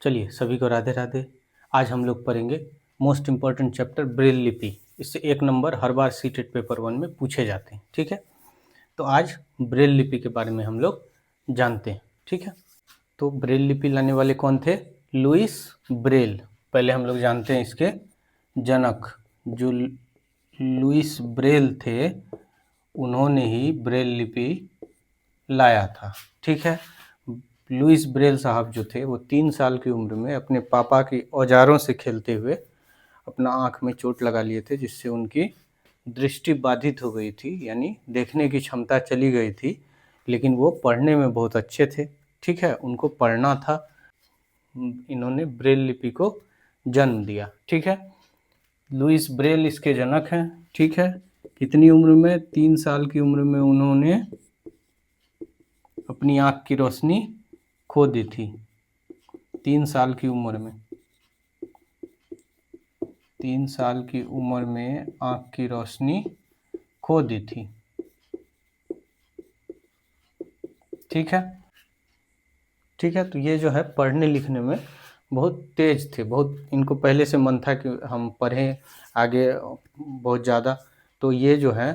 चलिए सभी को राधे राधे। आज हम लोग पढ़ेंगे मोस्ट इम्पॉर्टेंट चैप्टर ब्रेल लिपि। इससे 1 नंबर हर बार सीटेट पेपर 1 में पूछे जाते हैं। ठीक है, तो आज ब्रेल लिपि के बारे में हम लोग जानते हैं। ठीक है, तो ब्रेल लिपि लाने वाले कौन थे? Louis Braille. पहले हम लोग जानते हैं इसके जनक। जो लुइस ब्रेल थे उन्होंने ही ब्रेल लिपि लाया था। ठीक है, लुइस ब्रेल साहब जो थे वो 3 साल की उम्र में अपने पापा के औजारों से खेलते हुए अपना आँख में चोट लगा लिए थे, जिससे उनकी दृष्टि बाधित हो गई थी, यानी देखने की क्षमता चली गई थी। लेकिन वो पढ़ने में बहुत अच्छे थे। ठीक है, उनको पढ़ना था। इन्होंने ब्रेल लिपि को जन्म दिया। ठीक है, लुइस ब्रेल इसके जनक हैं। ठीक है, कितनी उम्र में? 3 साल की उम्र में उन्होंने अपनी आँख की रोशनी खो दी थी। 3 साल की उम्र में 3 साल की उम्र में आँख की रोशनी खो दी थी। ठीक है, ठीक है, तो ये जो है पढ़ने लिखने में बहुत तेज थे। बहुत इनको पहले से मन था कि हम पढ़ें आगे बहुत ज़्यादा। तो ये जो है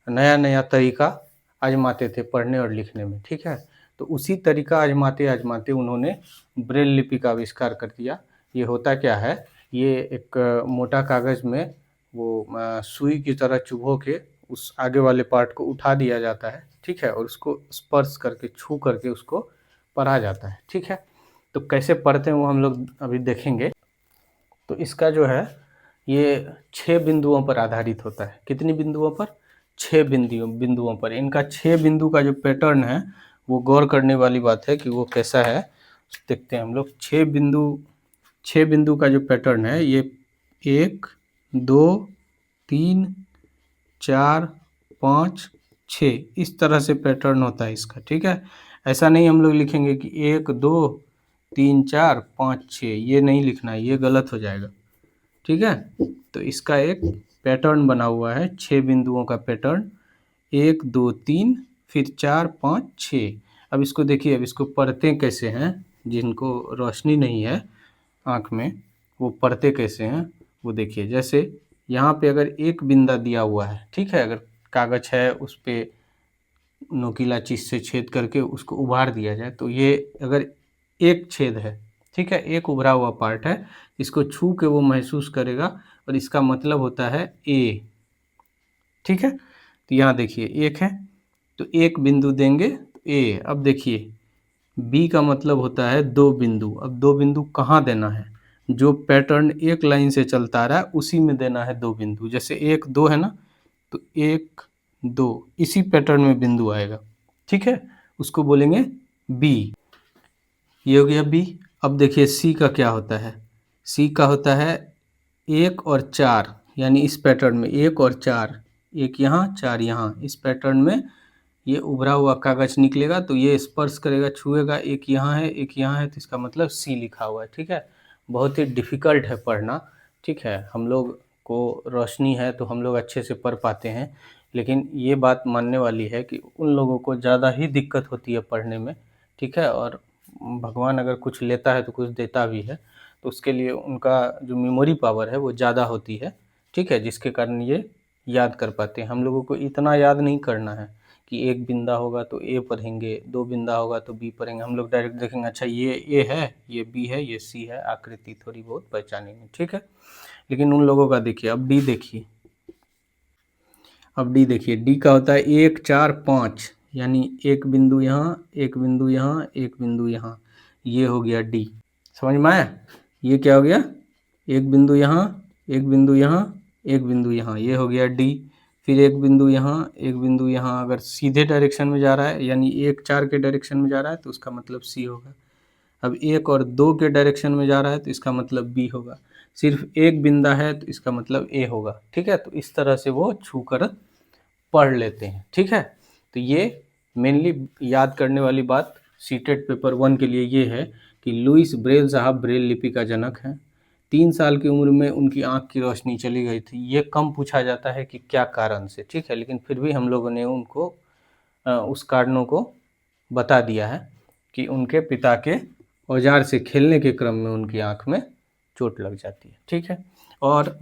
नया नया तरीका आजमाते थे पढ़ने और लिखने में। ठीक है, तो उसी तरीका आजमाते आजमाते उन्होंने ब्रेल लिपि का आविष्कार कर दिया। ये होता क्या है, ये एक मोटा कागज़ में वो सुई की तरह चुभो के उस आगे वाले पार्ट को उठा दिया जाता है। ठीक है, और उसको स्पर्श करके छू करके उसको पढ़ा जाता है। ठीक है, तो कैसे पढ़ते हैं वो हम लोग अभी देखेंगे। तो इसका जो है ये 6 बिंदुओं पर आधारित होता है। कितनी बिंदुओं पर? 6 बिंदुओं पर। इनका 6 बिंदु का जो पैटर्न है वो गौर करने वाली बात है कि वो कैसा है। देखते हैं हम लोग। 6 बिंदु का जो पैटर्न है ये 1 2 3 4 5 6 इस तरह से पैटर्न होता है इसका। ठीक है, ऐसा नहीं हम लोग लिखेंगे कि 1 2 3 4 5 6, ये नहीं लिखना है, ये गलत हो जाएगा। ठीक है, तो इसका एक पैटर्न बना हुआ है, 6 बिंदुओं का पैटर्न। 1 2 3 फिर 4 5 6। अब इसको देखिए, अब इसको पढ़ते कैसे हैं। जिनको रोशनी नहीं है आँख में वो पढ़ते कैसे हैं वो देखिए। जैसे यहाँ पे अगर एक बिंदा दिया हुआ है, ठीक है, अगर कागज है उस पे नोकीला चीज़ से छेद करके उसको उभार दिया जाए, तो ये अगर एक छेद है, ठीक है, एक उभरा हुआ पार्ट है, इसको छू के वो महसूस करेगा और इसका मतलब होता है ए। ठीक है, तो यहाँ देखिए एक है तो एक बिंदु देंगे ए। अब देखिए बी का मतलब होता है 2 बिंदु। अब 2 बिंदु कहाँ देना है? जो पैटर्न एक लाइन से चलता रहा है उसी में देना है 2 बिंदु। जैसे 1 2 है ना, तो 1 2 इसी पैटर्न में बिंदु आएगा। ठीक है, उसको बोलेंगे बी। ये हो गया बी। अब देखिए सी का क्या होता है। सी का होता है 1 और 4, यानी इस पैटर्न में 1 और 4, 1 यहाँ 4 यहाँ, इस पैटर्न में ये उभरा हुआ कागज निकलेगा तो ये स्पर्श करेगा, छुएगा, एक यहाँ है एक यहाँ है, तो इसका मतलब सी लिखा हुआ है। ठीक है, बहुत ही डिफ़िकल्ट है पढ़ना। ठीक है, हम लोग को रोशनी है तो हम लोग अच्छे से पढ़ पाते हैं, लेकिन ये बात मानने वाली है कि उन लोगों को ज़्यादा ही दिक्कत होती है पढ़ने में। ठीक है, और भगवान अगर कुछ लेता है तो कुछ देता भी है, तो उसके लिए उनका जो मेमोरी पावर है वो ज़्यादा होती है। ठीक है, जिसके कारण ये याद कर पाते हैं। हम लोगों को इतना याद नहीं करना है कि एक बिंदा होगा तो ए पढ़ेंगे, 2 बिंदा होगा तो बी पढ़ेंगे। हम लोग डायरेक्ट देखेंगे अच्छा ये ए है, ये बी है, ये सी है, आकृति थोड़ी बहुत पहचानेंगे। ठीक है, लेकिन उन लोगों का देखिए। अब डी देखिए, अब डी देखिए, डी का होता है 1 4 5, यानी एक बिंदु यहाँ, एक बिंदु यहाँ, एक बिंदु यहाँ, ये हो गया डी। समझ में आया? ये क्या हो गया? एक बिंदु यहाँ, एक बिंदु यहाँ, एक बिंदु यहाँ, ये हो गया डी। फिर एक बिंदु यहाँ, एक बिंदु यहाँ। अगर सीधे डायरेक्शन में जा रहा है यानी 1 4 के डायरेक्शन में जा रहा है तो उसका मतलब सी होगा। अब 1 और 2 के डायरेक्शन में जा रहा है तो इसका मतलब बी होगा। सिर्फ एक बिंदा है तो इसका मतलब ए होगा। ठीक है, तो इस तरह से वो छू कर पढ़ लेते हैं। ठीक है, तो ये मेनली याद करने वाली बात सीटेट पेपर 1 के लिए ये है कि लुइस ब्रेल साहब ब्रेल लिपि का जनक हैं। 3 साल की उम्र में उनकी आँख की रोशनी चली गई थी। ये कम पूछा जाता है कि क्या कारण से। ठीक है, लेकिन फिर भी हम लोगों ने उनको उस कारणों को बता दिया है कि उनके पिता के औजार से खेलने के क्रम में उनकी आँख में चोट लग जाती है। ठीक है, और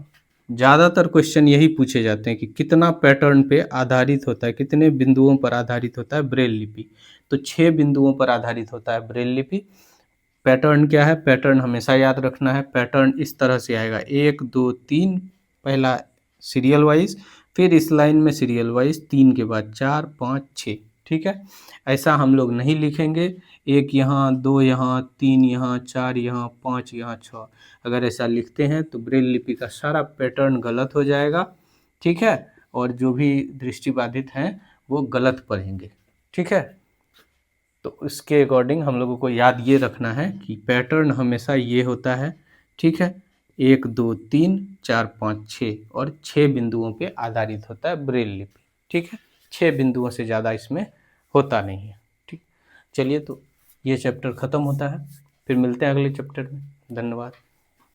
ज़्यादातर क्वेश्चन यही पूछे जाते हैं कि कितना पैटर्न पे आधारित होता है, कितने बिंदुओं पर आधारित होता है ब्रेल लिपि। तो 6 बिंदुओं पर आधारित होता है ब्रेल लिपि। पैटर्न क्या है? पैटर्न हमेशा याद रखना है। पैटर्न इस तरह से आएगा 1 2 3, पहला सीरियल वाइज, फिर इस लाइन में सीरियल वाइज 3 के बाद 4 5 6। ठीक है, ऐसा हम लोग नहीं लिखेंगे 1 यहाँ 2 यहाँ 3 यहाँ 4 यहाँ 5 यहाँ 6। अगर ऐसा लिखते हैं तो ब्रेल लिपि का सारा पैटर्न गलत हो जाएगा। ठीक है, और जो भी दृष्टिबाधित हैं वो गलत पढ़ेंगे। ठीक है, तो इसके अकॉर्डिंग हम लोगों को याद ये रखना है कि पैटर्न हमेशा ये होता है। ठीक है, 1 2 3 4 5 6 और 6 बिंदुओं पे आधारित होता है ब्रेल लिपि। ठीक है, 6 बिंदुओं से ज़्यादा इसमें होता नहीं है। ठीक, चलिए तो ये चैप्टर ख़त्म होता है, फिर मिलते हैं अगले चैप्टर में। धन्यवाद।